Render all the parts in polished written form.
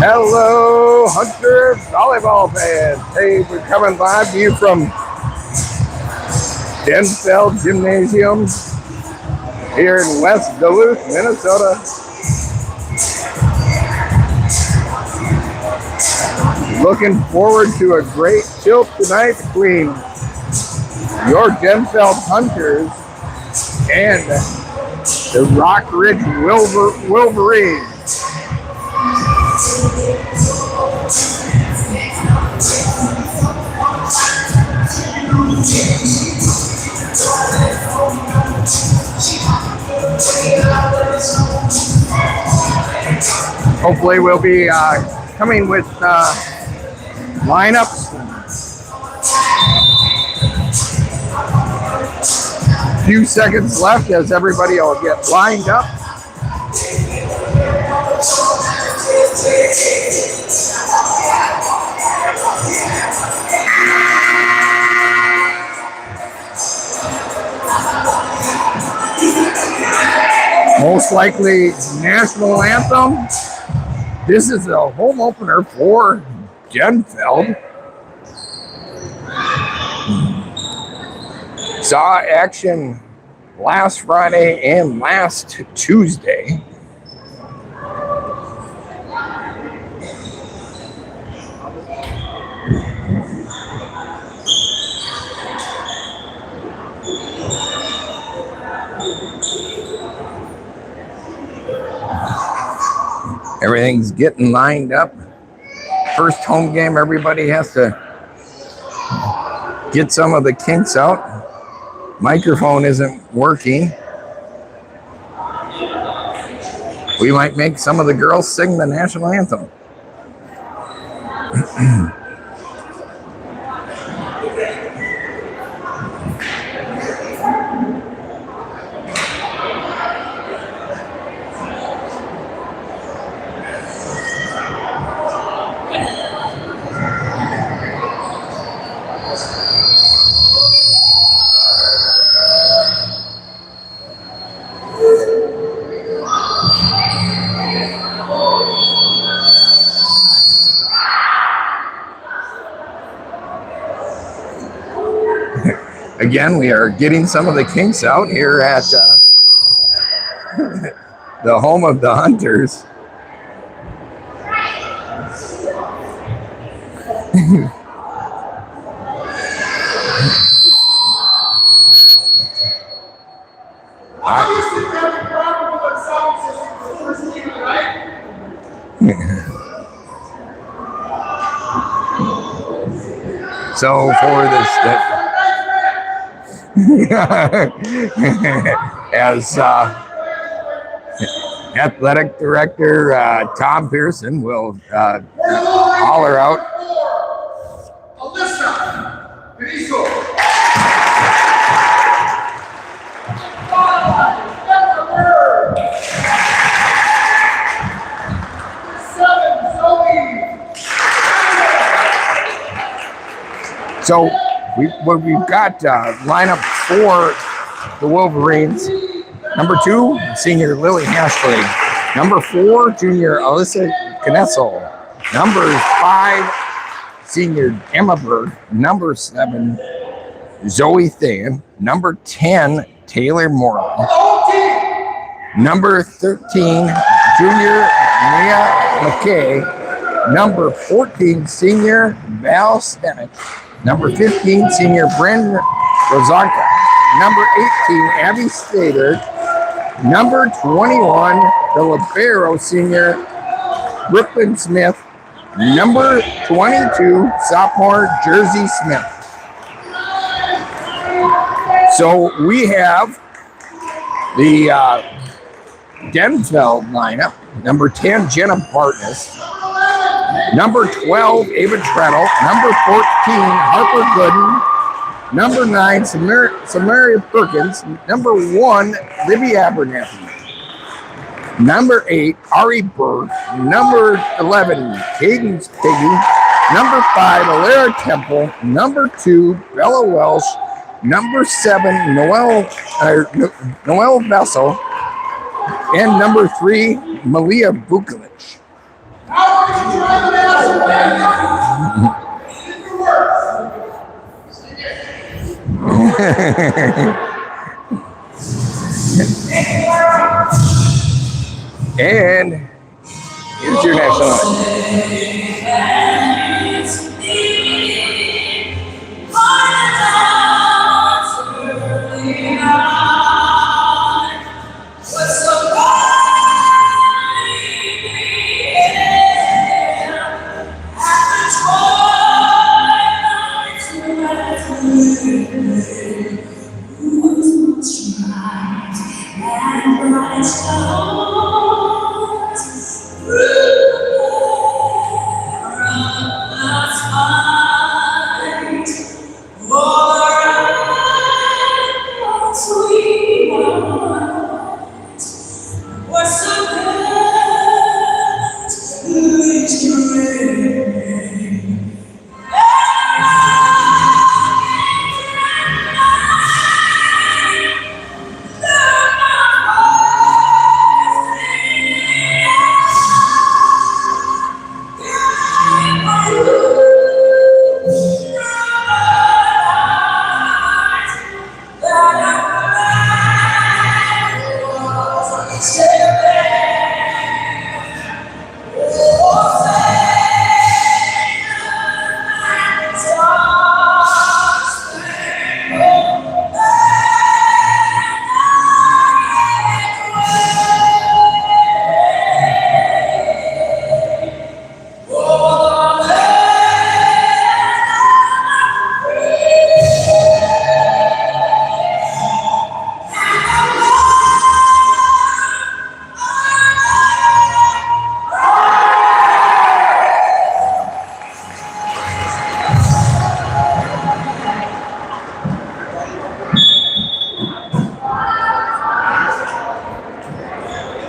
Hello, Hunter volleyball fans. Hey, we're coming live to you from Denfeld Gymnasium here in West Duluth, Minnesota. Looking forward to a great tilt tonight between your Denfeld Hunters and the Rock Ridge Wolverines. Hopefully we'll be coming with lineups. A few seconds left as everybody will get lined up. Most likely national anthem. This is a home opener for Denfeld. Saw action last Friday and last Tuesday. Everything's getting lined up. First home game, everybody has to get some of the kinks out. Microphone isn't working. We might make some of the girls sing the national anthem. Again, we are getting some of the kinks out here at the home of the Hunters. So for this, as athletic director Tom Pearson will holler out. So we've got lineup for the Wolverines. Number 2, senior Lily Hashley. Number 4, junior Alyssa Knessel. Number 5, senior Emma Berg. Number 7, Zoe Than. Number 10, Taylor Moore. Number 13, junior Mia McKay. Number 14, senior Val Stenick. Number 15, senior Bryn Rozanka. Number 18, Abby Stater. Number 21, the libero senior Brooklyn Smith. Number 22, sophomore Jersey Smith. So we have the Denfeld lineup. Number 10, Jenna Bartness. Number 12, Ava Treadle. Number 14, Harper Gooden. Number 9, Samaria Perkins. Number 1, Libby Abernathy. Number 8, Ari Berg. Number 11, Cadence Piggy. Number 5, Alara Temple. Number 2, Bella Welsh. Number 7, Noelle Vessel. And number 3, Malia Vukovic. And here's your national anthem.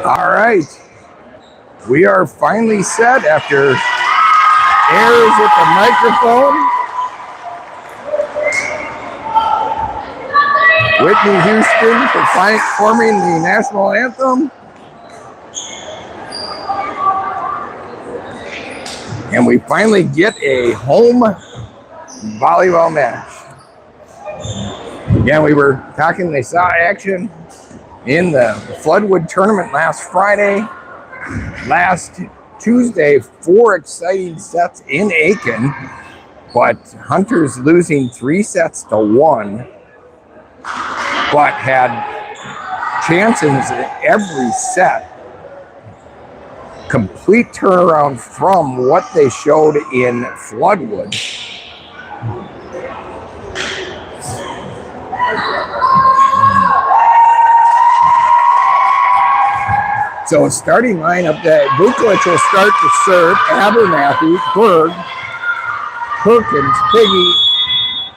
All right, we are finally set after errors with the microphone. Whitney Houston performing the national anthem. And we finally get a home volleyball match. Again, we were talking, they saw action in the Floodwood tournament last Friday. Last Tuesday, 4 exciting sets in Aiken, but Hunters losing 3-1, but had chances in every set. Complete turnaround from what they showed in Floodwood. So starting lineup, that Vukovic will start to serve. Abernathy, Berg, Perkins, Piggy,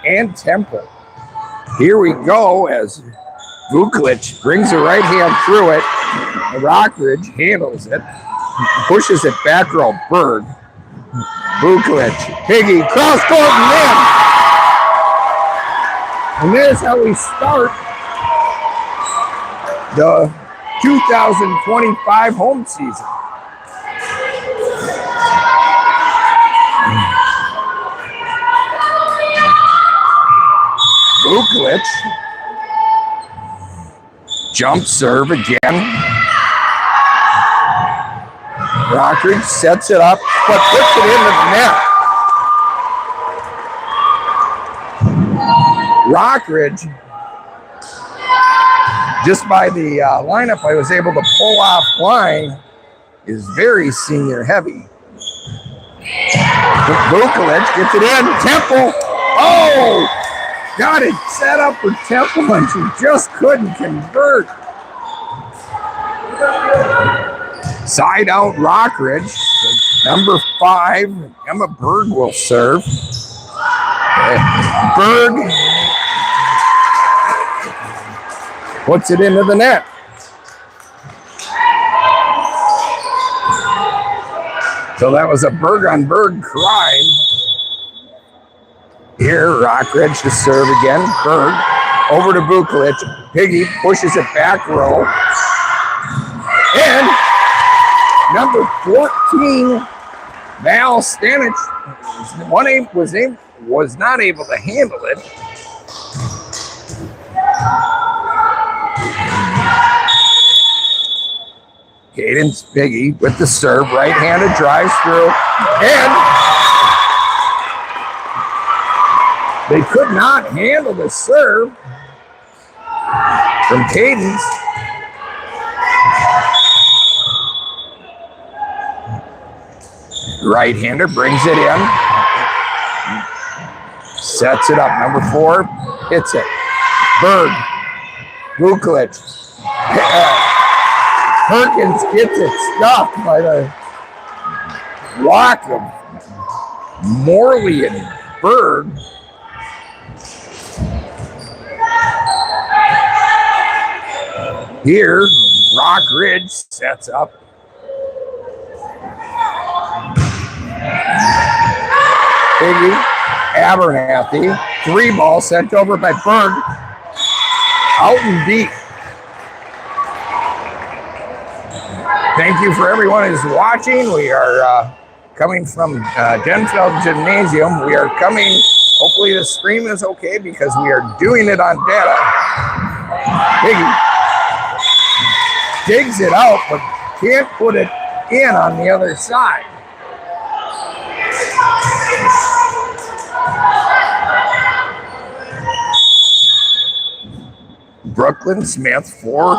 and Temple. Here we go as Vukovic brings the right hand through it. Rockridge handles it, pushes it back row. Berg, Vukovic, Piggy, cross court and in. And there's how we start the 2025 home season. Vukovic, jump serve again. Rockridge sets it up, but puts it into the net. Rockridge, just by the lineup I was able to pull off line, is very senior heavy. Vukovic gets it in. Temple, oh, got it set up for Temple, and she just couldn't convert. Side out Rockridge. Number 5, Emma Berg will serve. Berg puts it into the net. So that was a Berg on Berg crime. Here, Rockridge to serve again. Berg over to Vukovic. Piggy pushes it back row. And number 14, Val Stanich was not able to handle it. Caden Spiggy with the serve, right-handed drives through, and they could not handle the serve from Caden's. Right-hander brings it in, sets it up. Number 4 hits it. Berg, Vukovic, Perkins gets it stuffed by the block of Morley and Berg. Here, Rock Ridge sets up. Biggie, Abernathy, 3-ball sent over by Berg. Out and deep. Thank you for everyone who's watching. We are coming from Denfeld Gymnasium. We are coming, hopefully the stream is okay because we are doing it on data. Biggie digs it out, but can't put it in on the other side. Brooklyn Smith for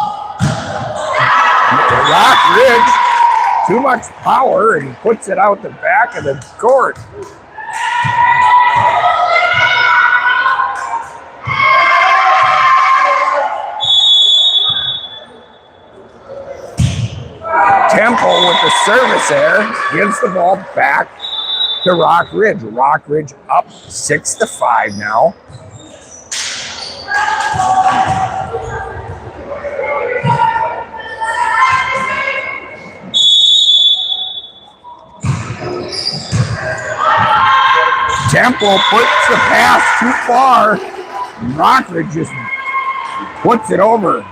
Rock Ridge. Too much power and puts it out the back of the court. Temple with the service there gives the ball back to Rock Ridge. Rock Ridge up 6-5 now. Temple puts the pass too far. Rockridge just puts it over.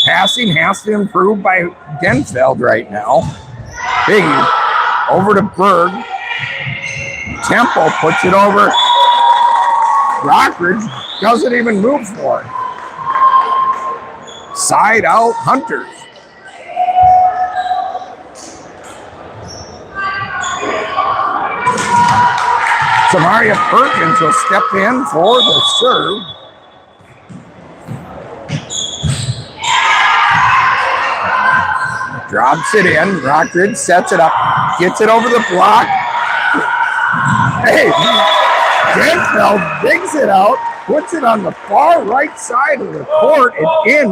Passing has to improve by Denfeld right now. Biggie over to Berg. Temple puts it over. Rockridge doesn't even move for it. Side out Hunters. Samaria Perkins will step in for the serve. Drops it in. Rockridge sets it up. Gets it over the block. Hey, Denfeld digs it out. Puts it on the far right side of the court and in.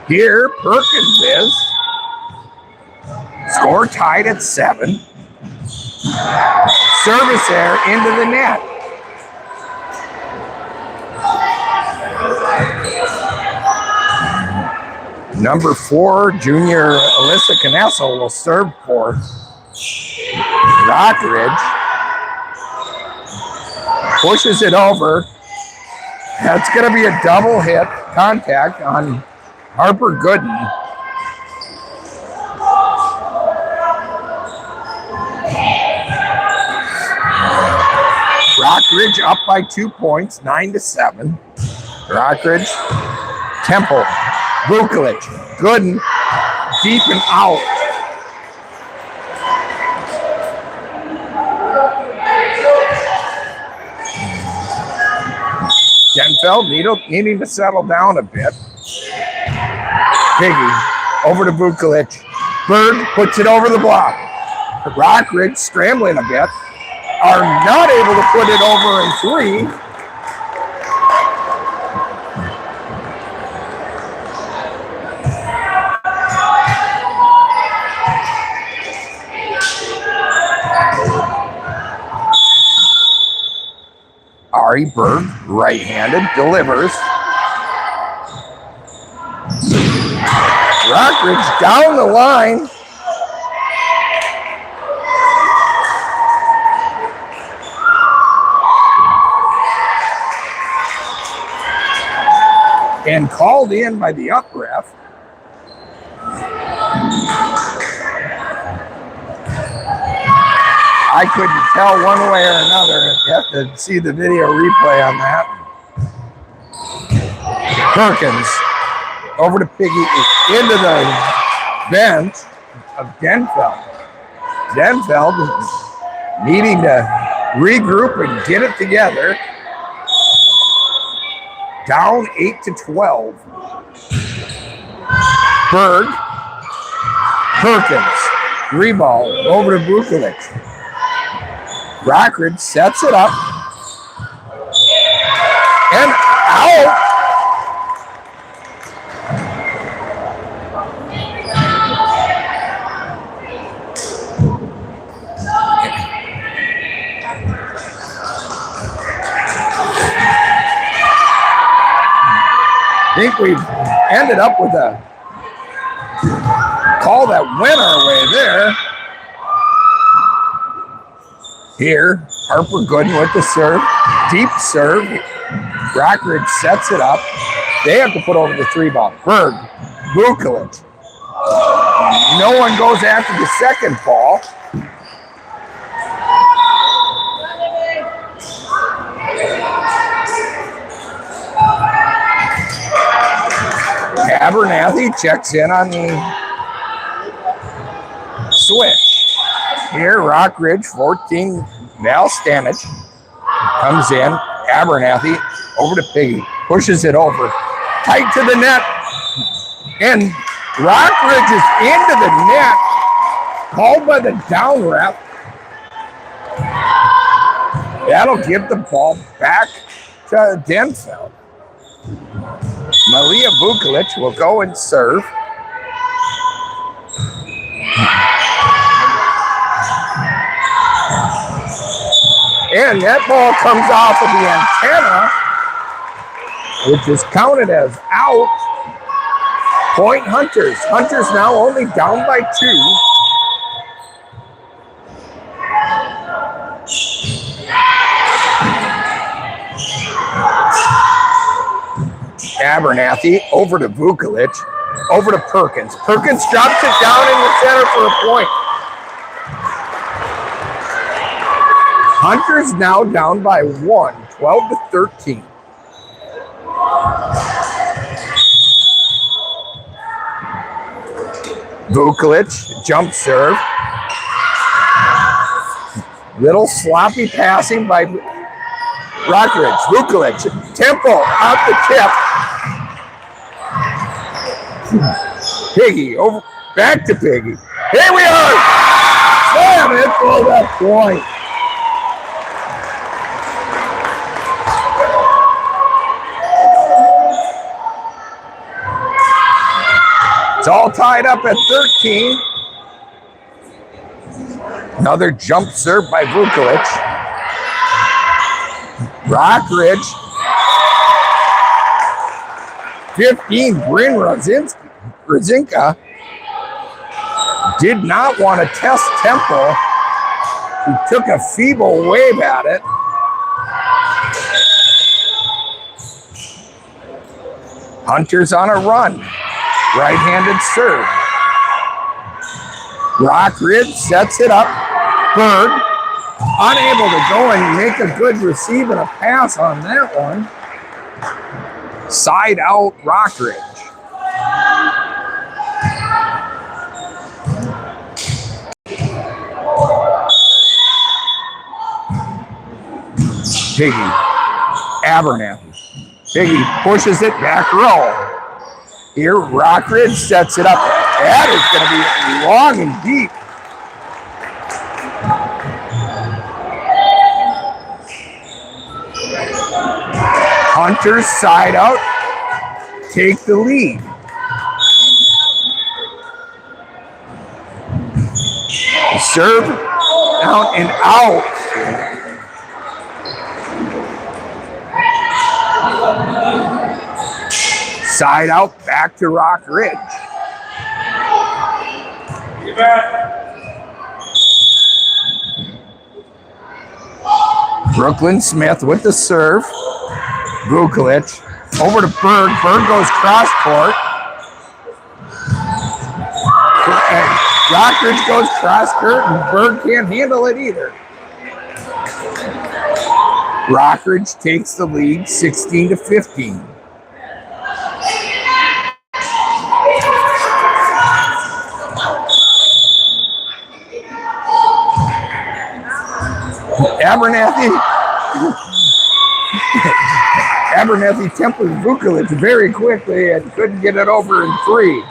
Here, Perkins is. Score tied at 7. Service there into the net. Number 4, junior Alyssa Canessel will serve for Rockridge. Pushes it over. That's going to be a double hit contact on Harper Gooden. Rockridge up by 2 points, 9-7. Rockridge, Temple, Vukovic, Gooden, deep and out. Denfeld needing to settle down a bit. Biggie over to Vukovic. Berg puts it over the block. Rockridge scrambling a bit. Are not able to put it over in 3. Ari Berg, right-handed, delivers. Rockridge down the line. and called in by the up ref. I couldn't tell one way or another. You have to see the video replay on that. Perkins over to Piggy into the bench of Denfeld. Denfeld needing to regroup and get it together. Down 8-12. Berg. Perkins. 3-ball over to Vukovic. Rockridge sets it up. And out. I think we've ended up with a call that went our way there. Here, Harper Gooden with the serve. Deep serve. Rockridge sets it up. They have to put over the 3-ball. Berg, Vukovic. No one goes after the second ball. Abernathy checks in on the switch. Here, Rockridge, 14, Val Stanich comes in. Abernathy over to Piggy, pushes it over. Tight to the net. And Rockridge is into the net. Called by the down ref. That'll give the ball back to Denfeld. Malia Vukovic will go and serve. And that ball comes off of the antenna, which is counted as out. Point Hunters. Hunters now only down by 2. Abernathy over to Vukovic, over to Perkins. Perkins drops it down in the center for a point. Hunters now down by 1, 12-13. Vukovic, jump serve. Little sloppy passing by Rockridge. Vukovic, tempo out the tip. Piggy, over, back to Piggy. Here we are. Slam it for that point. It's all tied up at 13. Another jump serve by Vukovic. Rockridge. 15, Bryn Razinka did not want to test tempo. He took a feeble wave at it. Hunters on a run. Right-handed serve. Rockridge sets it up. Berg unable to go and make a good receive and a pass on that one. Side out Rockridge. Piggy, Abernathy. Piggy pushes it back row. Here, Rockridge sets it up. That is going to be long and deep. Hunters side out, take the lead. Serve down and out. Side out, back to Rockridge. Brooklyn Smith with the serve. Vukovic Over to Berg. Berg goes cross court. Rockridge goes cross court, and Berg can't handle it either. Rockridge takes the lead 16-15. Abernathy tempered Vukovic very quickly and couldn't get it over in 3.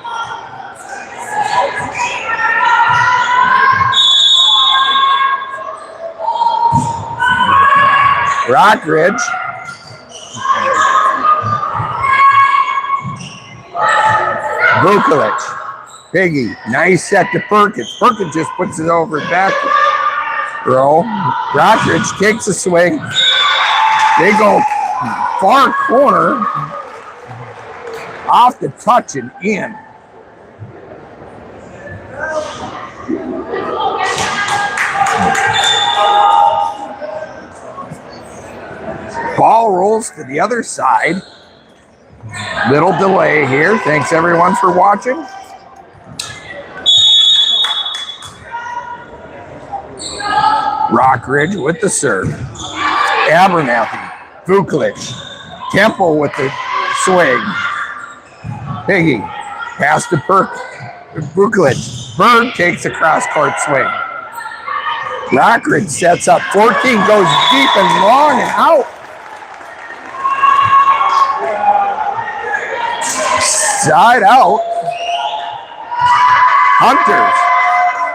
Rockridge. Vukovic. Piggy. Nice set to Perkins. Perkins just puts it over back row. Rockridge takes a swing. They go far corner. Off the touch and in. Ball rolls to the other side. Little delay here. Thanks everyone for watching. Rockridge with the serve. Abernathy. Vukovic. Temple with the swing. Piggy. Pass to Vukovic. Berg takes a cross-court swing. Rockridge sets up. 14 goes deep and long and out. Side out. Hunters.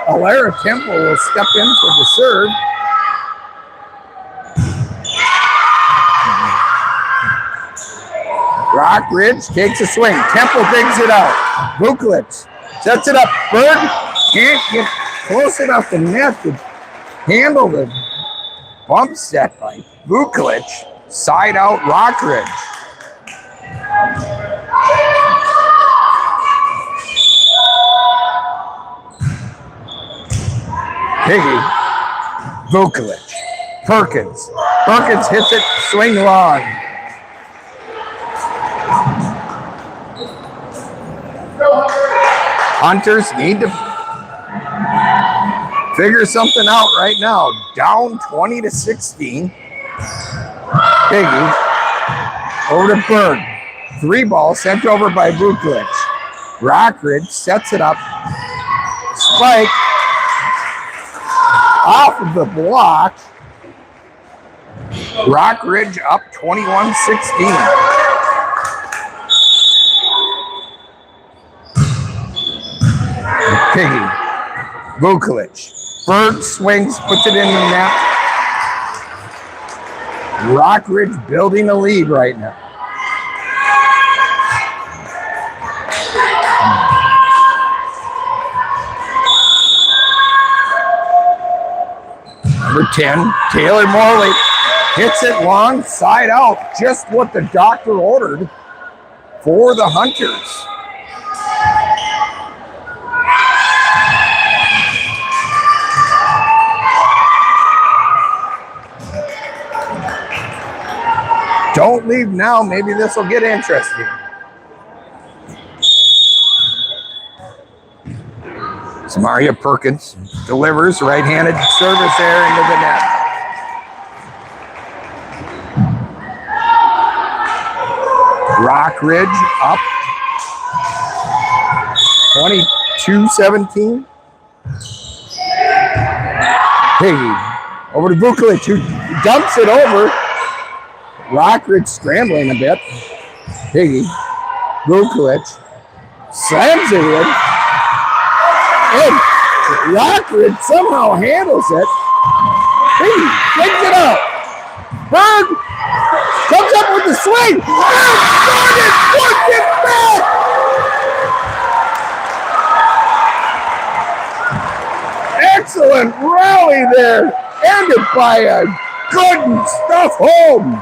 Alara Temple will step in for the serve. Rockridge takes a swing. Temple digs it out. Vukovic sets it up. Berg can't get close enough to net to handle the bump set by Vukovic. Side out Rockridge. Piggy. Vukovic. Perkins. Perkins hits it. Swing long. Hunters need to figure something out right now. Down 20-16. Piggy. Over to Berg. 3 ball sent over by Vukovic. Rockridge sets it up. Spike. Off of the block. Rockridge up 21-16. Piggy. Vukovic. Berg swings, puts it in the net. Rockridge building a lead right now. Number 10, Taylor Morley hits it long, side out. Just what the doctor ordered for the Hunters. Don't leave now. Maybe this will get interesting. Samaria Perkins delivers right-handed service there into the net. Rockridge up 22-17. Piggy over to Vukovic, who dumps it over. Rockridge scrambling a bit. Piggy, Vukovic slams it in. And Rockridge somehow handles it. Piggy digs it up. Berg comes up with the swing. Berg puts it back. Excellent rally there. Ended by a good stuff home.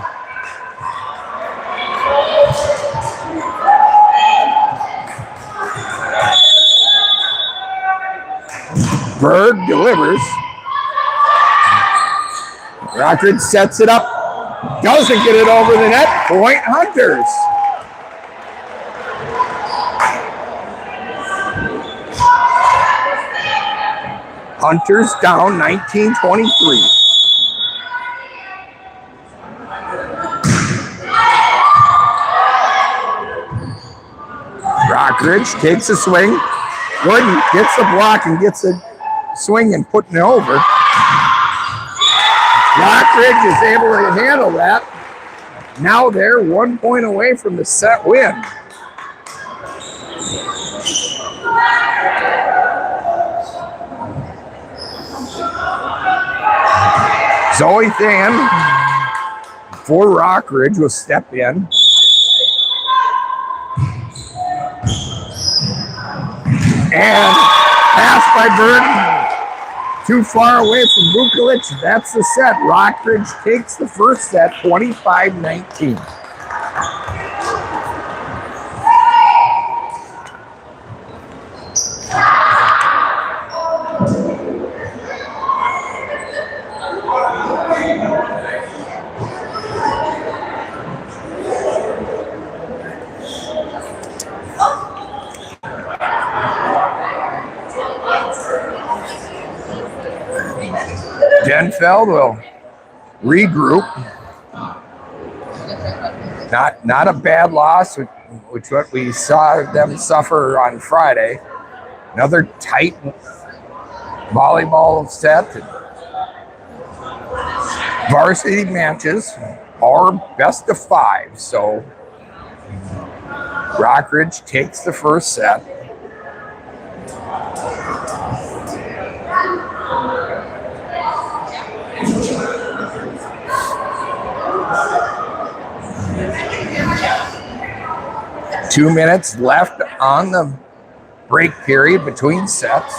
Berg delivers. Rockridge sets it up. Doesn't get it over the net. Point Hunters. Hunters down 19-23. Rockridge takes a swing. Gooden gets the block and gets a swing and putting it over. Rockridge is able to handle that. Now they're 1 point away from the set win. Zoe Than for Rockridge will step in. And pass by Burton. Too far away from Vukovic. That's the set. Rockridge takes the first set, 25-19. Denfeld will regroup. Not a bad loss, which what we saw them suffer on Friday. Another tight volleyball set. Varsity matches are best of 5, so Rockridge takes the first set. Two minutes left on the break period between sets.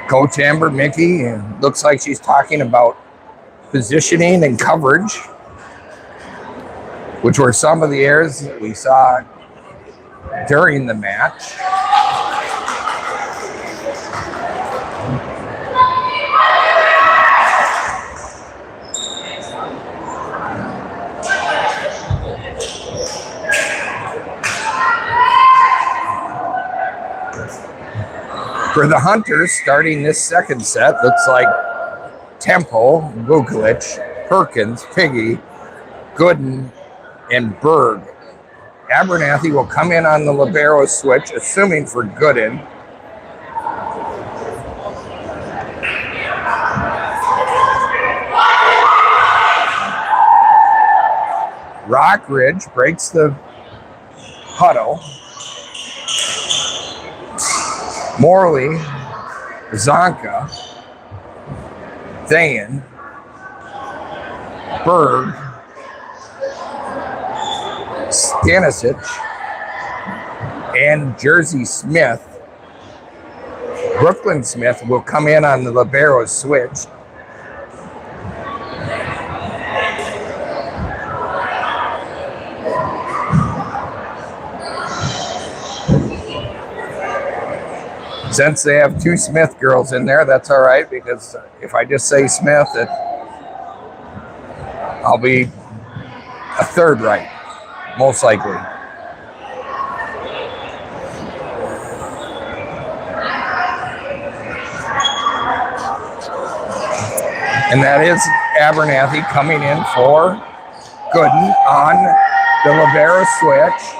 Coach Amber Mickey, and looks like she's talking about positioning and coverage, which were some of the errors that we saw during the match. For the Hunters, starting this second set, looks like Temple, Vukovic, Perkins, Piggy, Gooden, and Berg. Abernathy will come in on the libero switch, assuming for Gooden. Rockridge breaks the huddle. Morley, Zonka, Than, Berg, Stanisic, and Jersey Smith. Brooklyn Smith will come in on the libero switch. Since they have two Smith girls in there, that's all right, because if I just say Smith, I'll be a third right, most likely. And that is Abernathy coming in for Gooden on the libero switch.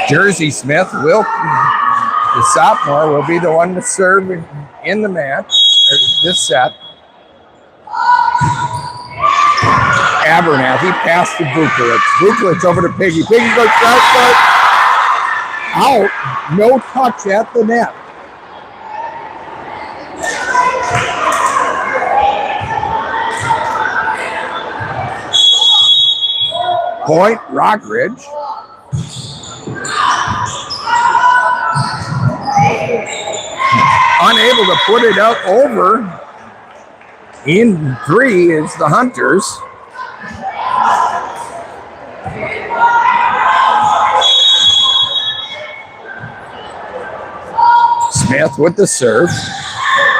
Jersey Smith the sophomore, will be the one to serve in the match, this set. Abernathy pass to Vukovic. Vukovic over to Piggy. Piggy goes out. No touch at the net. Point, Rockridge. Unable to put it out over. In 3 is the Hunters. Smith with the serve.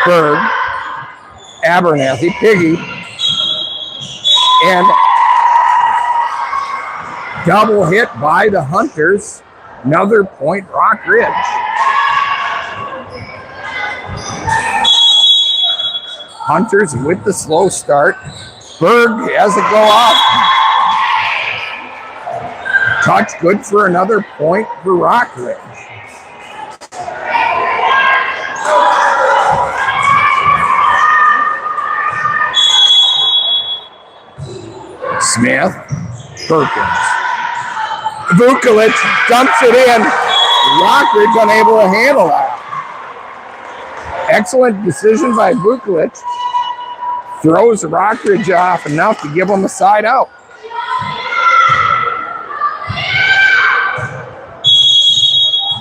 Berg. Abernathy. Piggy. And double hit by the Hunters. Another point, Rockridge. Hunters with the slow start. Berg has it go off. Touch good for another point for Rockridge. Smith, Perkins. Vukovic dumps it in. Rockridge unable to handle that. Excellent decision by Vukovic. Throws Rockridge off enough to give him a side out.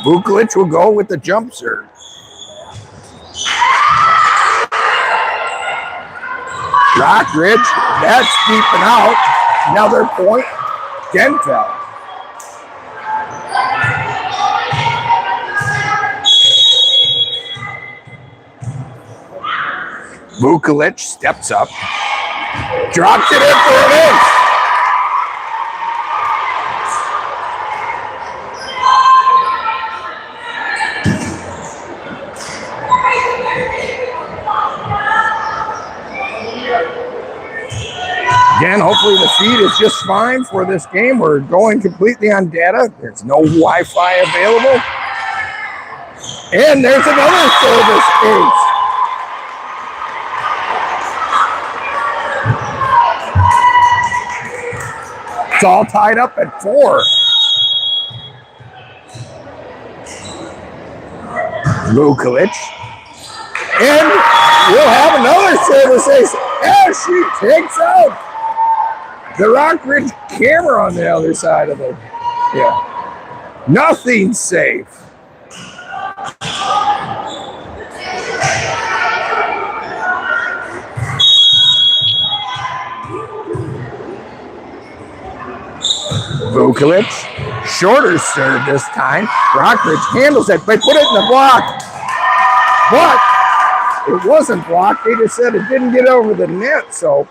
Vukovic will go with the jump serve. Rockridge, that's deep and out. Another point, Denfeld. Vukovic steps up, drops it in for an ace. Again, hopefully the feed is just fine for this game. We're going completely on data. There's no Wi-Fi available. And there's another service ace. It's all tied up at 4. Vukovic. And we'll have another service ace as she takes out the Rockridge camera on the other side of it. Yeah. Nothing safe. Vukovic, shorter serve this time. Rockridge handles it, but put it in the block. But it wasn't blocked. They just said it didn't get over the net, so.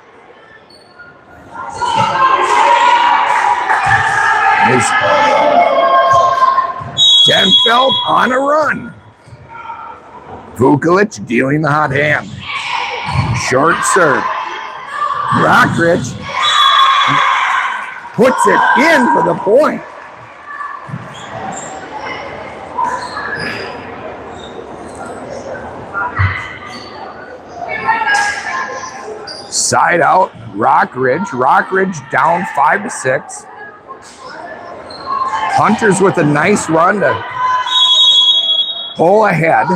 Denfeld on a run. Vukovic dealing the hot hand. Short serve. Rockridge puts it in for the point. Side out, Rockridge. Rockridge down 5-6. Hunters with a nice run to pull ahead.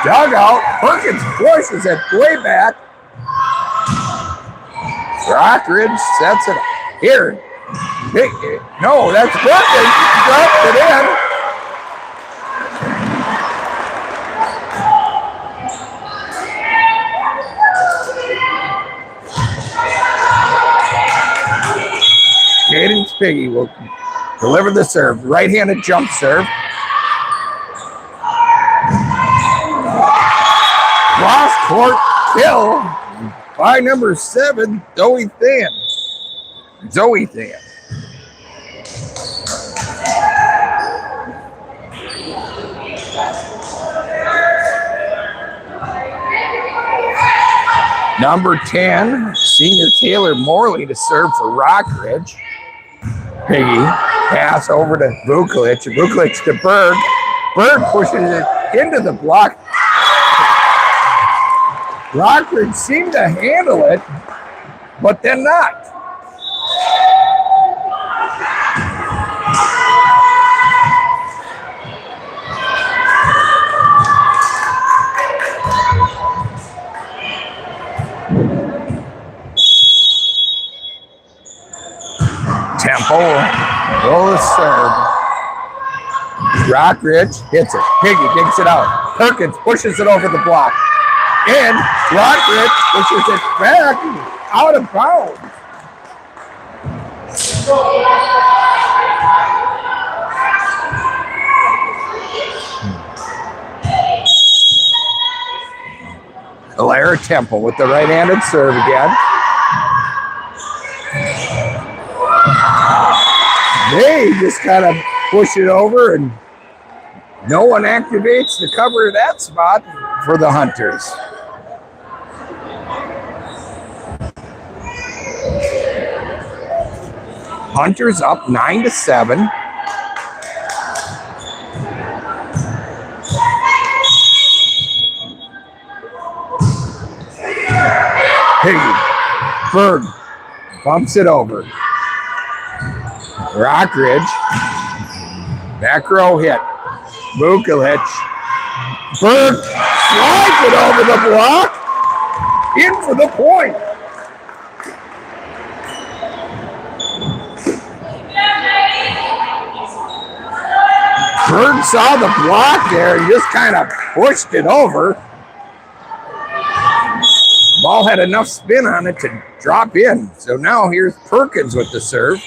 Dugout, Perkins pushes it way back. Rockridge sets it here. No, that's Perkins. Dropped it in. Cadence Piggy will deliver the serve. Right-handed jump serve. Cross-court kill by number 7, Zoe Than. Number 10, senior Taylor Morley to serve for Rockridge. Piggy, pass over to Vukovic. Vukovic to Berg. Berg pushes it into the block. Rockridge seemed to handle it, but then not. Temple will serve. Rockridge hits it. Piggy digs it out. Perkins pushes it over the block. And Rockridge pushes it back out of bounds. Hilaire Temple with the right-handed serve again. They just kind of push it over, and no one activates to cover that spot for the Hunters. Hunters up 9-7. Piggy. Berg bumps it over. Rockridge. Back row hit. Vukovic. Berg slides it over the block. In for the point. Berg saw the block there and just kind of pushed it over. Ball had enough spin on it to drop in. So now here's Perkins with the serve.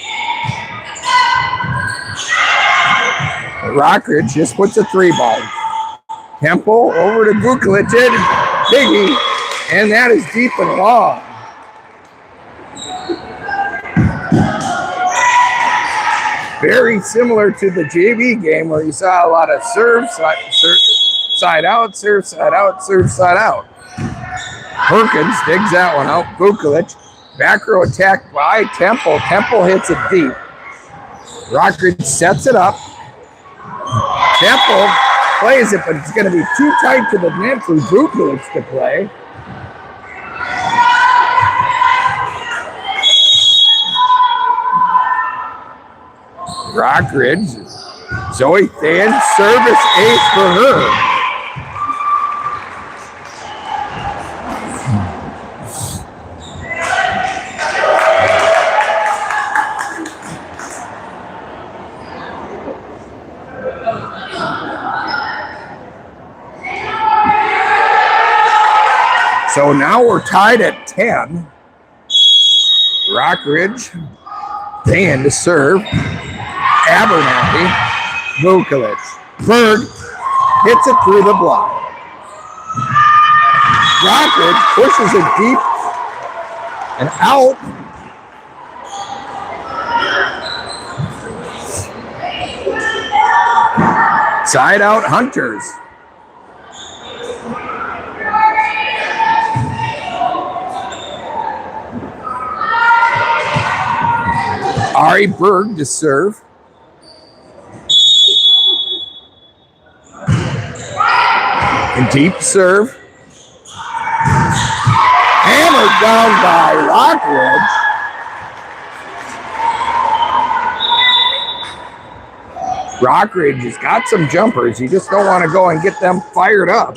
Rockridge just puts a 3-ball. Temple over to Vukovic and Piggy, and that is deep and long. Very similar to the JV game where you saw a lot of serve, side out, serve, side out, serve, side out. Perkins digs that one out. Vukovic, back row attack by Temple. Temple hits it deep. Rockridge sets it up. Temple plays it, but it's going to be too tight to the net for Vukovic to play. Rockridge, Zoe Than, service ace for her. So now we're tied at 10. Rockridge, Dan to serve. Abernathy, Vukovic. Berg hits it through the block. Rockridge pushes it deep and out. Side out Hunters. Ari Berg to serve. A deep serve. Hammered down by Rockridge. Rockridge has got some jumpers. You just don't want to go and get them fired up.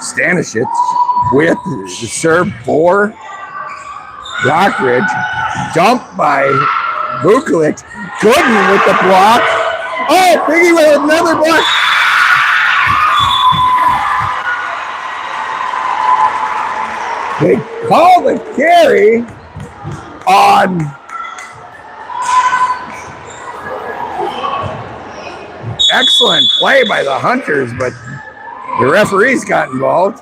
Stanisic with the serve for Rockridge. Dumped by Vukovic. Gooden with the block. Oh, Piggy with another block. They call the carry on excellent play by the Hunters, but the referees got involved.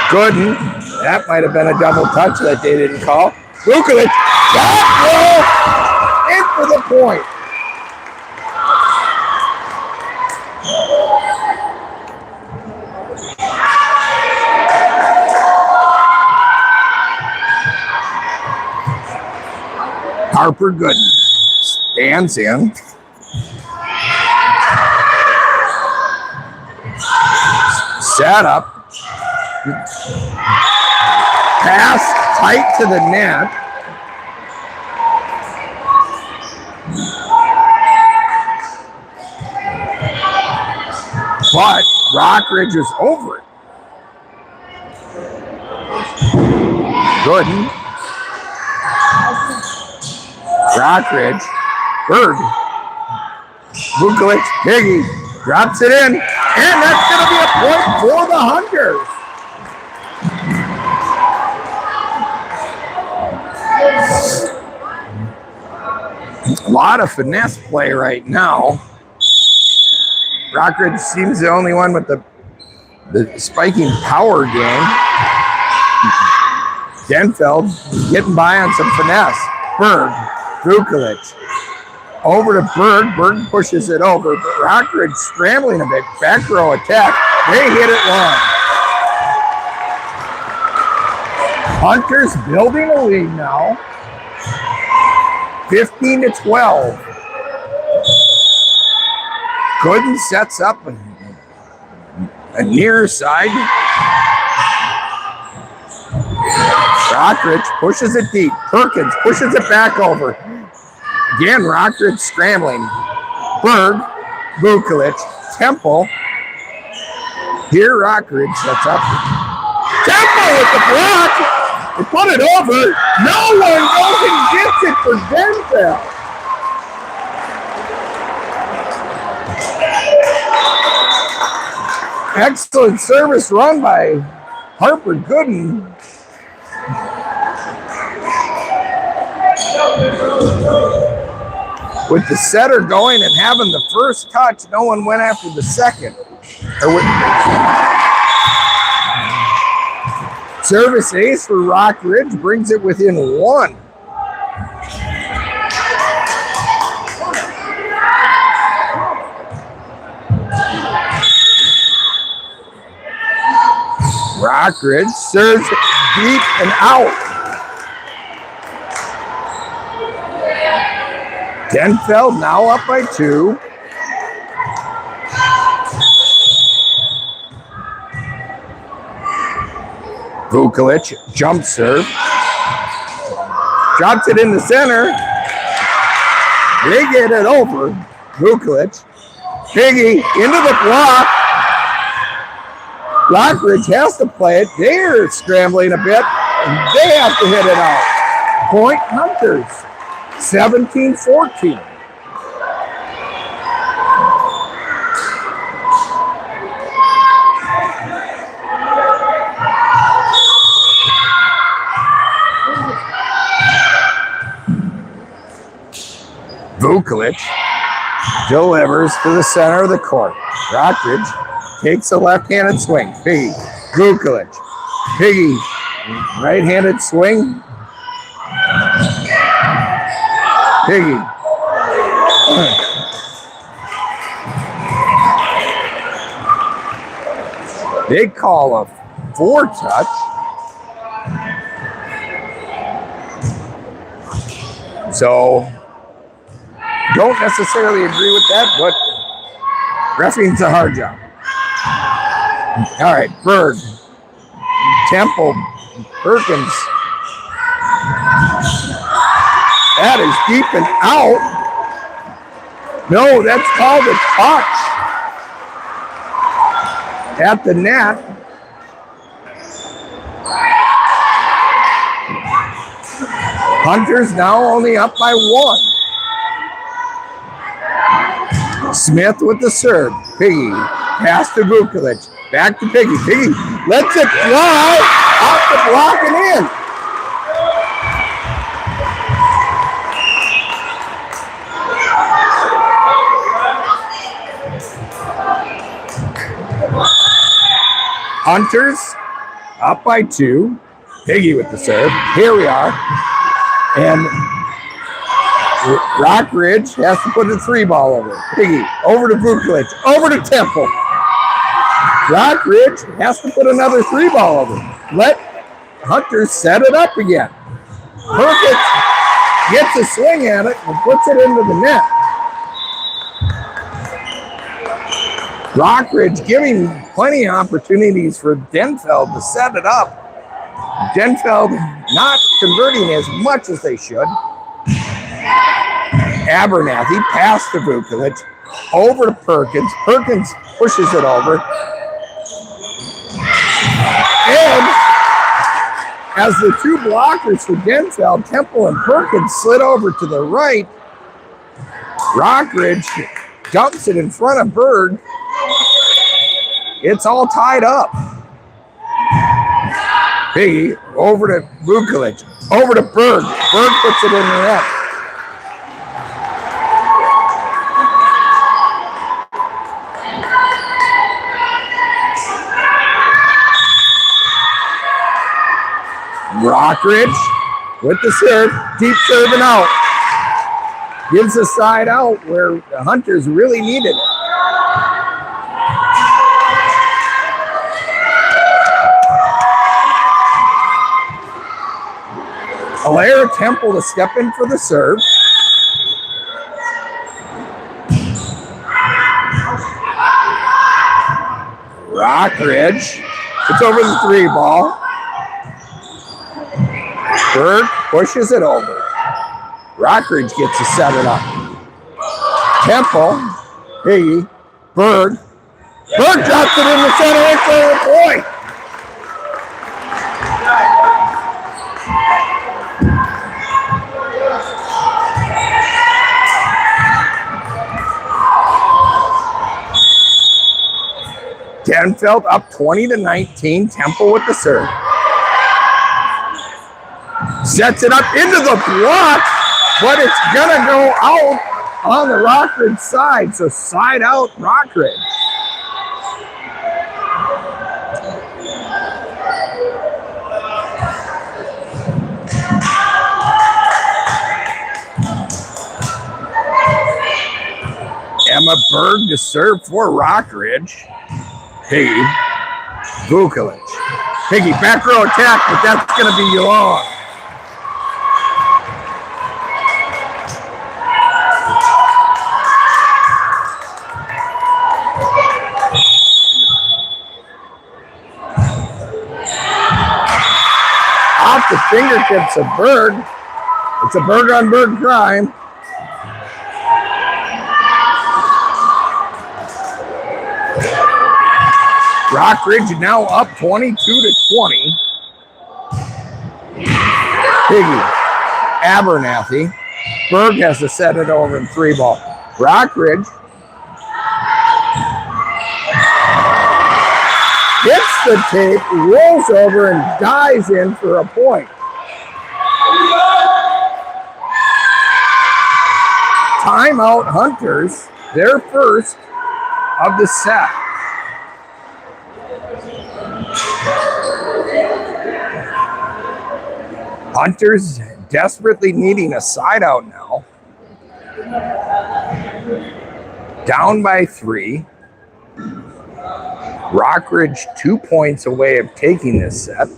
Gooden, that might have been a double touch that they didn't call. Vukovic, in for the point. Harper Gooden stands in. Set up. Pass tight to the net. but Rockridge is over it. Gooden. Rockridge. Berg. Vukovic. Piggy drops it in, and that's going to be a point for the Hunters. A lot of finesse play right now. Rockridge seems the only one with the spiking power game. Denfeld getting by on some finesse. Berg, Vukovic. Over to Berg. Berg pushes it over, but Rockridge scrambling a bit. Back row attack. They hit it long. Hunters building a lead now. 15-12. Gooden sets up a near side. Rockridge pushes it deep. Perkins pushes it back over. Again, Rockridge scrambling. Berg, Vukovic, Temple. Here, Rockridge sets up. Temple with the block. They put it over. No one goes and gets it for Denfeld. Excellent service run by Harper Gooden. With the setter going and having the first touch, no one went after the second. Service ace for Rockridge brings it within one. Rockridge serves deep and out. Denfeld now up by 2. Vukovic, jump serve. Drops it in the center. They get it over. Vukovic. Piggy into the block. Rockridge has to play it. They're scrambling a bit, and they have to hit it out. Point Hunters, 17-14. Vukovic delivers to the center of the court. Rockridge takes a left-handed swing. Piggy, Vukovic. Piggy, right-handed swing. Piggy. They call a 4-touch. So, don't necessarily agree with that, but refereeing's a hard job. All right, Berg, Temple, Perkins. That is deep and out. No, that's called a touch at the net. Hunters now only up by 1. Smith with the serve. Piggy, pass to Vukovic. Back to Piggy. Piggy lets it fly off the block and in. Hunters up by 2. Piggy with the serve. Here we are. And Rockridge has to put the 3-ball over. Piggy over to Vukovic. Over to Temple. Rockridge has to put another 3-ball over. Let Hunters set it up again. Perkins gets a swing at it and puts it into the net. Rockridge giving plenty of opportunities for Denfeld to set it up. Denfeld not converting as much as they should. Abernathy passed to Vukovic. over to Perkins. Perkins pushes it over. And as the two blockers for Denfeld, Temple and Perkins slid over to the right, Rockridge dumps it in front of Berg. It's all tied up. Biggie over to Vukovic, over to Berg. Berg puts it in the net. Rockridge with the serve, deep serving out. Gives the side out where the Hunters really needed it. Alaire Temple to step in for the serve. Rockridge. It's over the three ball. Berg pushes it over. Rockridge gets to set it up. Temple, Higgy, Berg. Berg drops it in the center for the point. Denfeld up 20-19. Temple with the serve. Sets it up into the block, but it's gonna go out on the Rockridge side. So side out Rockridge. Emma Berg to serve for Rockridge. Higgy, Vukovic. Higgy, back row attack, but that's going to be long. Off the fingertips of Berg. It's a Berg on Berg crime. Rockridge now up 22-20. Higgy, Abernathy. Berg has to set it over in three ball. Rockridge hits the tape, rolls over, and dives in for a point. Timeout Hunters, their first of the set. Hunters desperately needing a side out now. Down by 3. Rockridge 2 points away of taking this set,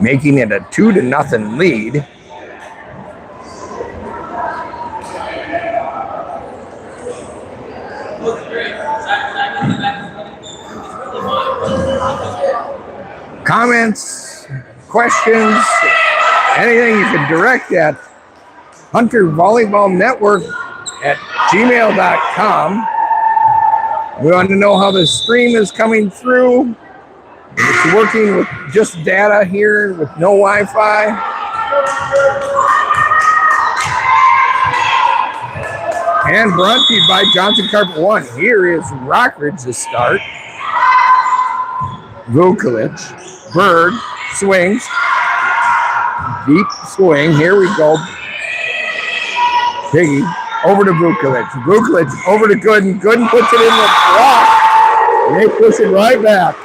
making it a 2-0 lead. Comments, questions, anything you can direct at Hunter Volleyball Network at gmail.com. We want to know how the stream is coming through. It's working with just data here with no Wi-Fi. And brought to you by Johnson Carpet One. Here is Rockridge to start. Vukovic, Berg, swings. Deep swing. Here we go. Higgy over to Vukovic. Vukovic over to Gooden. Gooden puts it in the block. And they push it right back.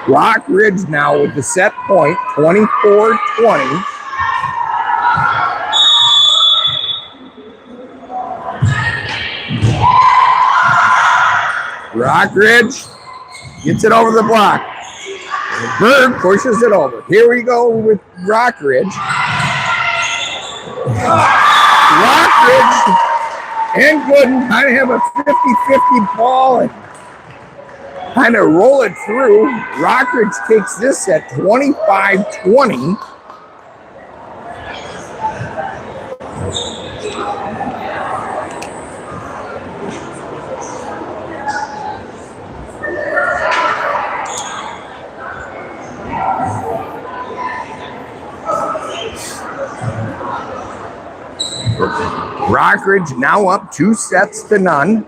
Rockridge now with the set point, 24-20. Rockridge gets it over the block. Berg pushes it over. Here we go with Rockridge. Rockridge and Gooden kind of have a 50-50 ball and kind of roll it through. Rockridge takes this at 25-20. Rockridge now up 2-0.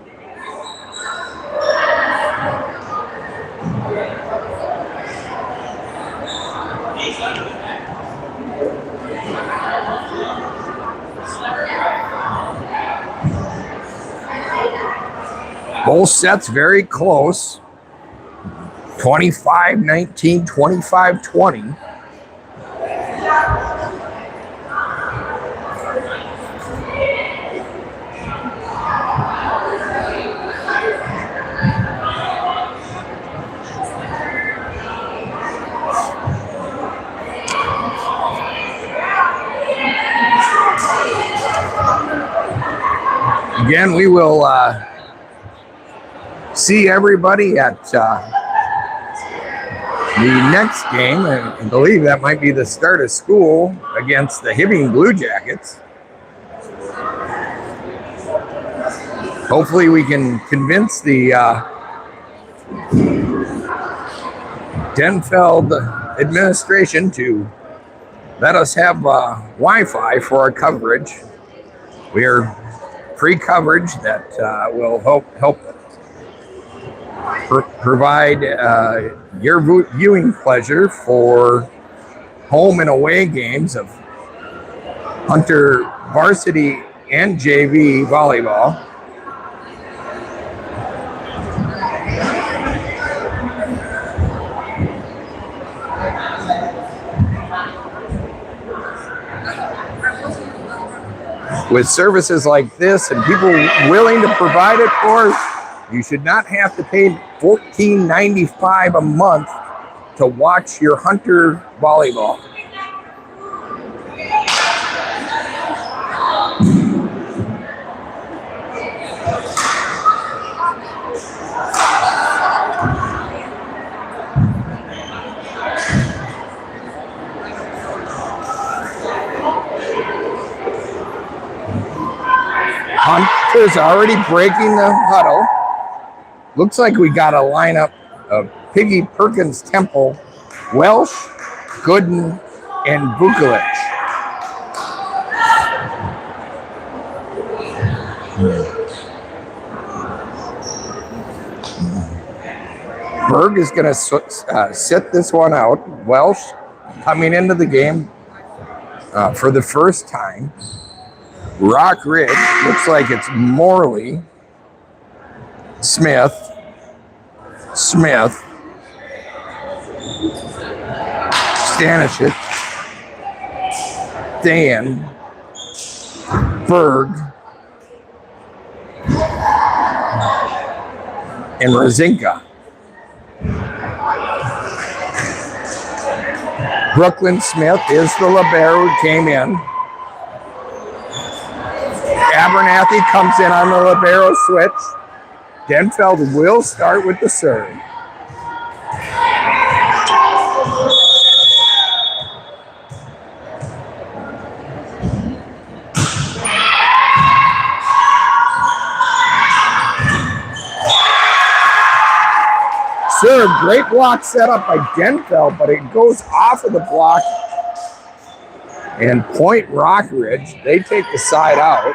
Both sets very close. 25-19, 25-20. Again, we will see everybody at the next game, and I believe that might be the start of school against the Hibbing Blue Jackets. Hopefully we can convince the Denfeld administration to let us have Wi-Fi for our coverage. We are free coverage that will help provide your viewing pleasure for home and away games of Hunter varsity and JV volleyball. With services like this and people willing to provide it for us, you should not have to pay $14.95 a month to watch your Hunter volleyball. Hunter's already breaking the huddle. Looks like we got a lineup of Piggy, Perkins, Temple, Welsh, Gooden, and Vukovic. Berg is going to sit this one out. Welsh coming into the game for the first time. Rock Ridge, looks like it's Morley, Smith, Stanishich, Dan, Berg, and Rosinka. Brooklyn Smith is the libero who came in. Abernathy comes in on the libero switch. Denfeld will start with the serve. Serve, great block set up by Denfeld, but it goes off of the block. And Point Rockridge, they take the side out.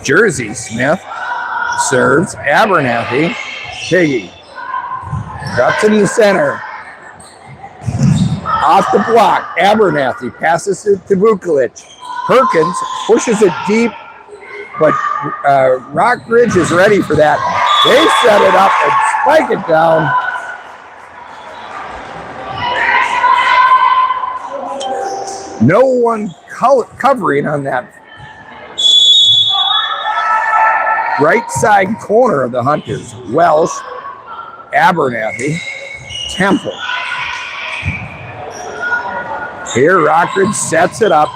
Jersey Smith serves. Abernathy, Piggy. Up in the center. Off the block. Abernathy passes it to Vukovic. Perkins pushes it deep, but Rockridge is ready for that. They set it up and spike it down. No one covering on that right side corner of the Hunters. Welsh, Abernathy, Temple. Here Rockridge sets it up.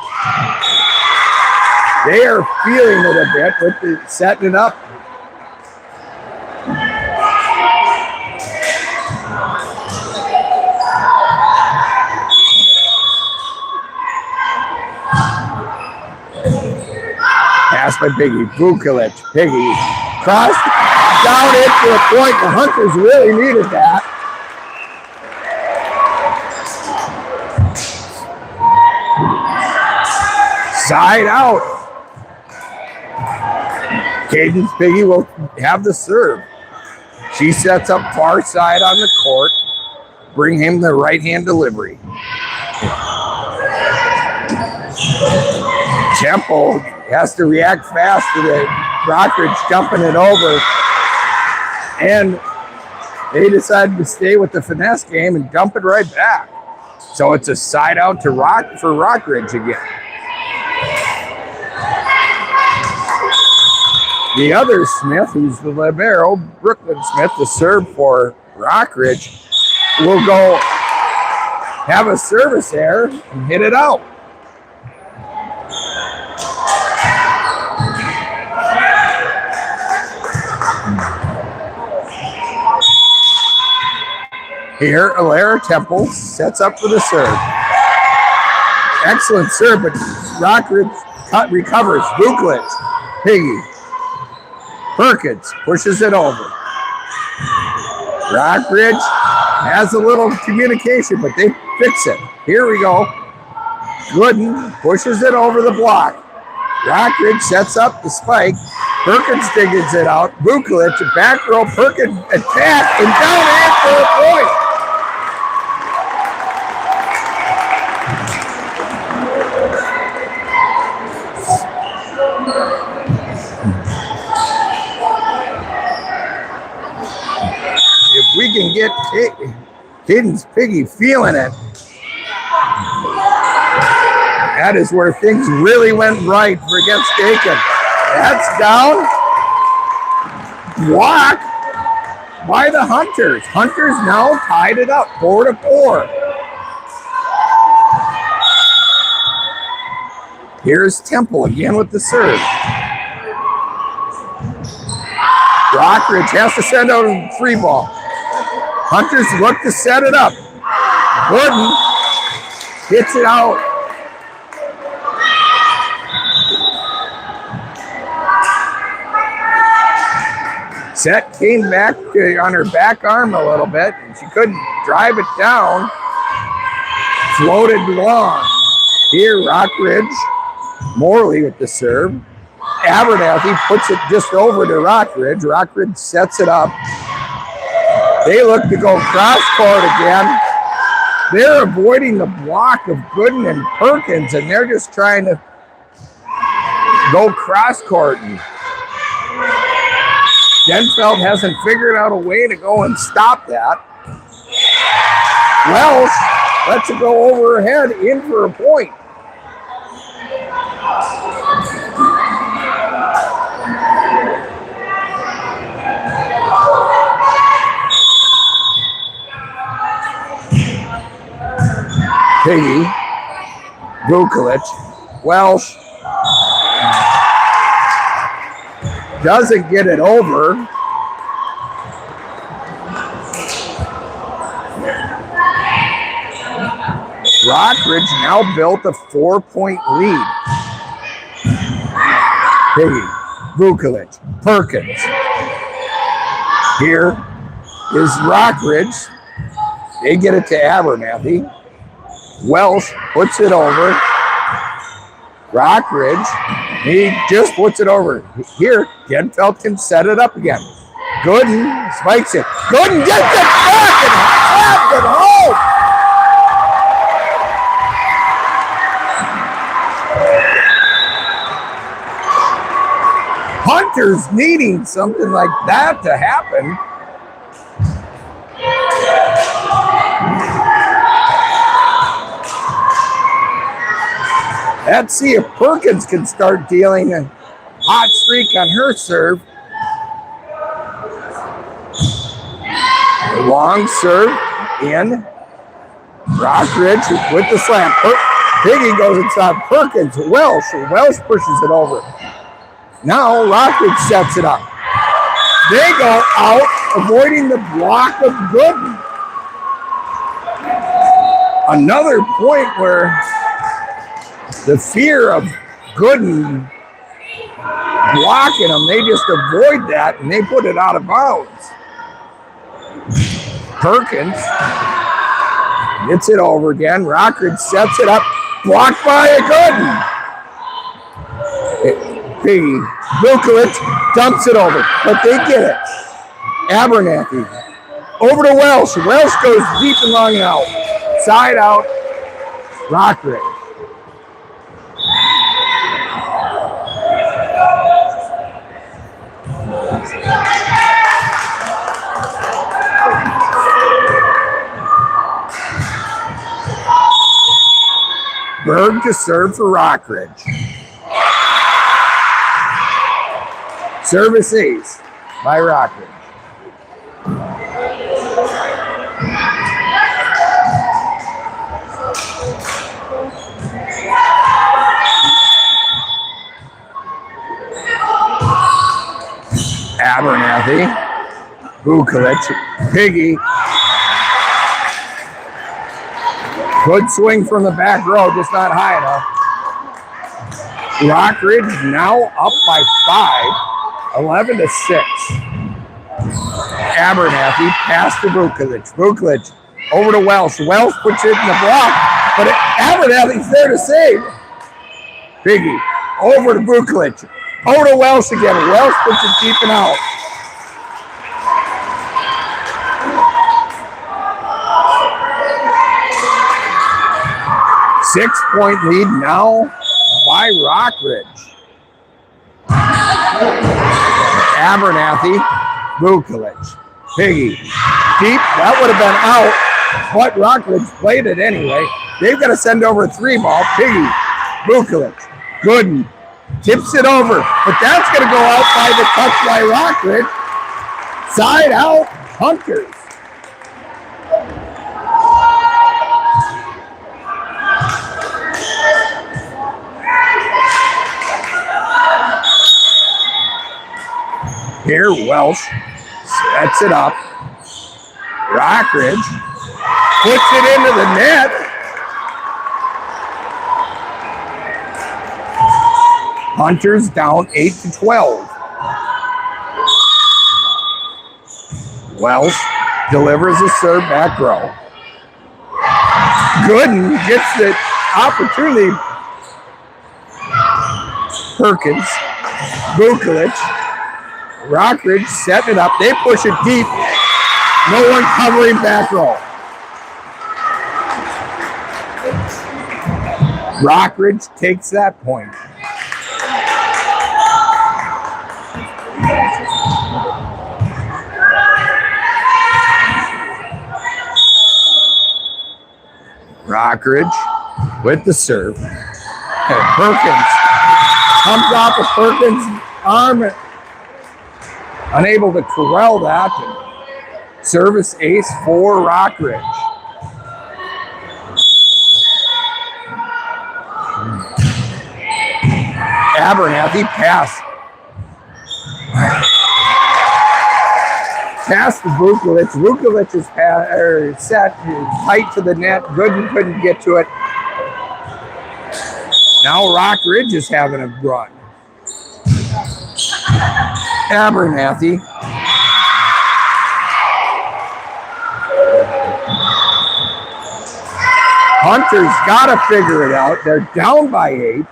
They are feeling it a bit with the setting it up. Pass by Piggy. Vukovic. Piggy. Cross. down in for a point. The Hunters really needed that. Side out. Cadence Piggy will have the serve. She sets up far side on the court. Bring him the right-hand delivery. Temple has to react fast to the Rockridge dumping it over. And they decided to stay with the finesse game and dump it right back. So it's a side out to Rockridge again. The other Smith, who's the libero, Brooklyn Smith, the serve for Rockridge, will go have a service error and hit it out. Here, Alara Temple sets up for the serve. Excellent serve, but Rockridge recovers. Buklitz, Piggy. Perkins pushes it over. Rockridge has a little communication, but they fix it. Here we go. Gooden pushes it over the block. Rockridge sets up the spike. Perkins digs it out. Buklitz, back row. Perkins attack and down and for a point. We can get Cadence Piggy feeling it. That is where things really went right against Aiken. That's down. Block by the Hunters. Hunters now tied it up 4-4. Here's Temple again with the serve. Rockridge has to send out a free ball. Hunters look to set it up. Gordon hits it out. Set came back on her back arm a little bit, and she couldn't drive it down. Floated long. Here, Rockridge. Morley with the serve. Abernathy puts it just over to Rockridge. Rockridge sets it up. They look to go cross court again. They're avoiding the block of Gooden and Perkins, and they're just trying to go cross courting. Denfeld hasn't figured out a way to go and stop that. Welsh lets it go over her head in for a point. Piggy, Vukovic, Welsh doesn't get it over. Rockridge now built a 4-point lead. Piggy, Vukovic, Perkins. Here is Rockridge. They get it to Abernathy. Welsh puts it over. Rockridge, he just puts it over. Here, Denfeld can set it up again. Gooden spikes it. Gooden gets it back and has it home. Hunters needing something like that to happen. Let's see if Perkins can start dealing a hot streak on her serve. A long serve in. Rockridge with the slam. Piggy goes inside Perkins. Welsh pushes it over. Now Rockridge sets it up. They go out, avoiding the block of Gooden. Another point where the fear of Gooden blocking them. They just avoid that and they put it out of bounds. Perkins gets it over again. Rockridge sets it up. Blocked by a Gooden. Piggy. Vukovic dumps it over, but they get it. Abernathy. Over to Welsh. Welsh goes deep and long and out. Side out. Rockridge. Berg to serve for Rockridge. Service ace by Rockridge. Abernathy. Vukovic. Piggy. Good swing from the back row, just not high enough. Rockridge now up by 5, 11-6. Abernathy pass to Vukovic. Vukovic over to Welsh. Welsh puts it in the block, but Abernathy's there to save. Piggy over to Vukovic. Over to Welsh again. Welsh puts it deep and out. Six-point lead now by Rockridge. Abernathy, Vukovic, Piggy, deep. That would have been out, but Rockridge played it anyway. They've got to send over a 3-ball. Piggy, Vukovic, Gooden, tips it over, but that's going to go out by the touch by Rockridge. Side out, Hunters. Here, Welsh sets it up. Rockridge puts it into the net. Hunters down 8-12. Welsh delivers a serve back row. Gooden gets the opportunity. Perkins, Vukovic. Rockridge setting it up. They push it deep. No one covering back row. Rockridge takes that point. Rockridge with the serve. And Perkins comes off of Perkins' arm. Unable to corral that. Service ace for Rockridge. Abernathy pass. Pass to Vukovic. Vukovic is set tight to the net. Gooden couldn't get to it. Now Rockridge is having a run. Abernathy. Hunter's got to figure it out. They're down by 8.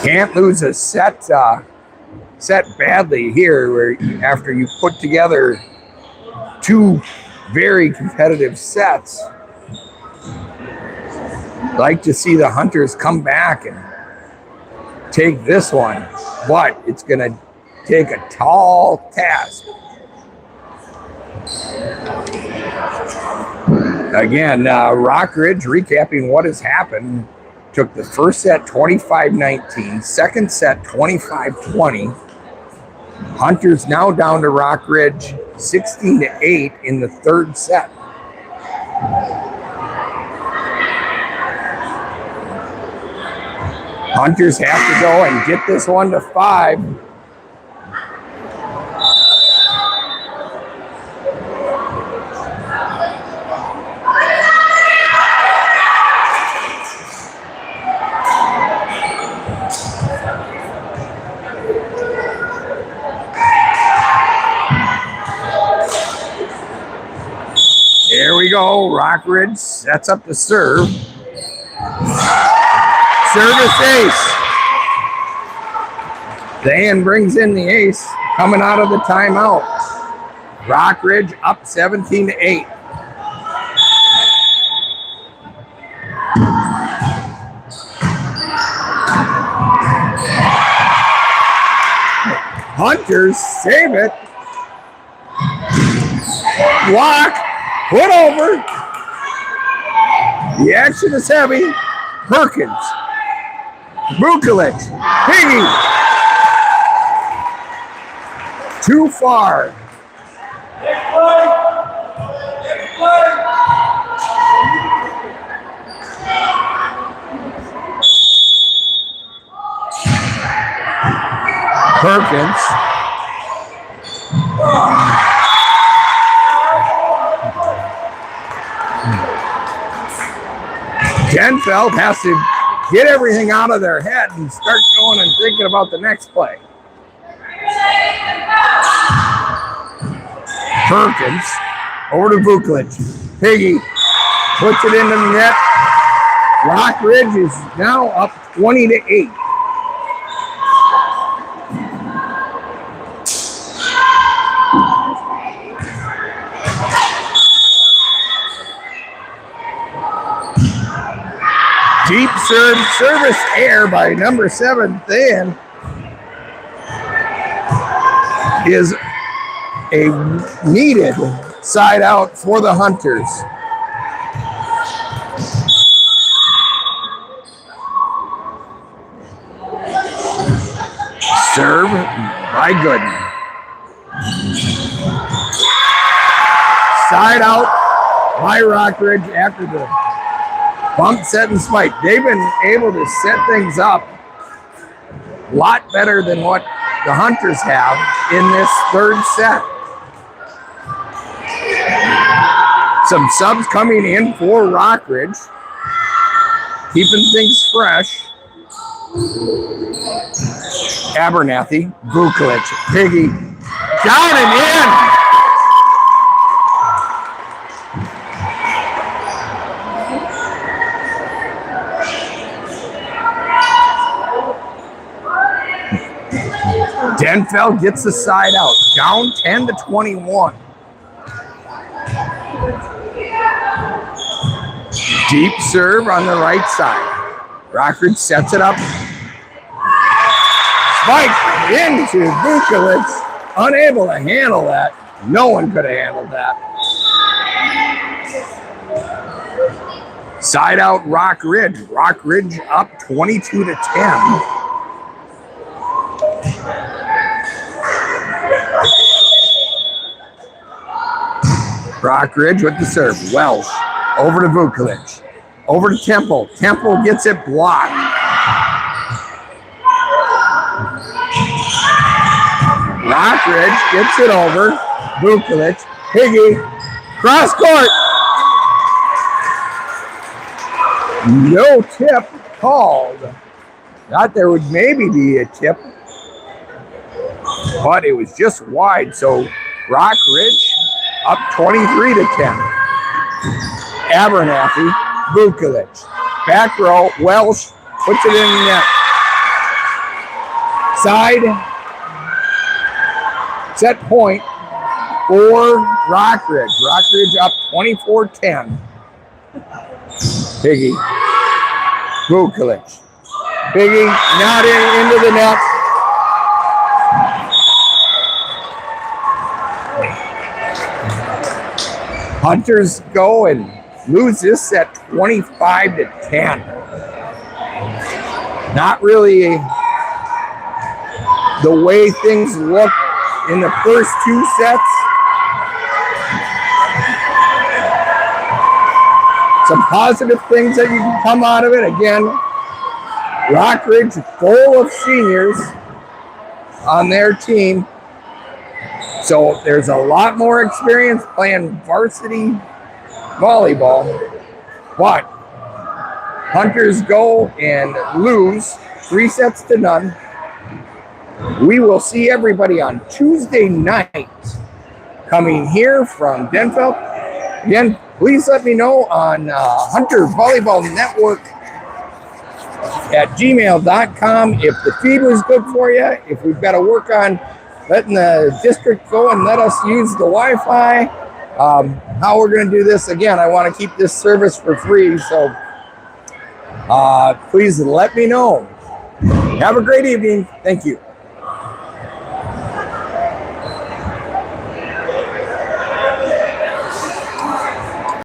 Can't lose a set badly here where after you put together 2 very competitive sets. Like to see the Hunters come back and take this one, but it's going to take a tall task. Again, Rockridge, recapping what has happened, took the first set 25-19, second set 25-20. Hunters now down to Rockridge 16-8 in the third set. Hunters have to go and get this one to 5. go. Rockridge sets up the serve. Service ace. Dan brings in the ace coming out of the timeout. Rockridge up 17-8. Hunters save it. Block. Put over. The action is heavy. Perkins. Vukovic. Piggy. Too far. Perkins. Denfeld has to get everything out of their head and start going and thinking about the next play. Perkins over to Vukovic. Piggy puts it into the net. Rockridge is now up 20-8. Deep serve, service air by number 7, Than, is a needed side out for the Hunters. Serve by Gooden. Side out by Rockridge after the bump, set, and spike. They've been able to set things up a lot better than what the Hunters have in this third set. Some subs coming in for Rockridge, keeping things fresh. Abernathy, Vukovic, Piggy, down and in. Denfeld gets the side out, down 10-21. Deep serve on the right side. Rockridge sets it up. Spike into Vukovic, unable to handle that. No one could have handled that. Side out Rockridge. Rockridge up 22-10. Rockridge with the serve. Welsh over to Vukovic. Over to Temple. Temple gets it blocked. Rockridge gets it over. Vukovic. Piggy. Cross court. No tip called. Thought there would maybe be a tip, but it was just wide. So Rockridge up 23-10. Abernathy, Vukovic. Back row, Welsh puts it in the net. Side set point for Rockridge. Rockridge up 24-10. Piggy. Vukovic. Piggy not into the net. Hunters go and lose this set 25-10. Not really the way things look in the first two sets. Some positive things that you can come out of it. Again, Rockridge full of seniors on their team. So there's a lot more experience playing varsity volleyball. But Hunters go and lose 3-0. We will see everybody on Tuesday night coming here from Denfeld. Again, Please let me know on Hunter Volleyball Network at gmail.com if the feed was good for you, if we've got to work on letting the district go and let us use the Wi-Fi, how we're going to do this. Again, I want to keep this service for free, so please let me know. Have a great evening. Thank you.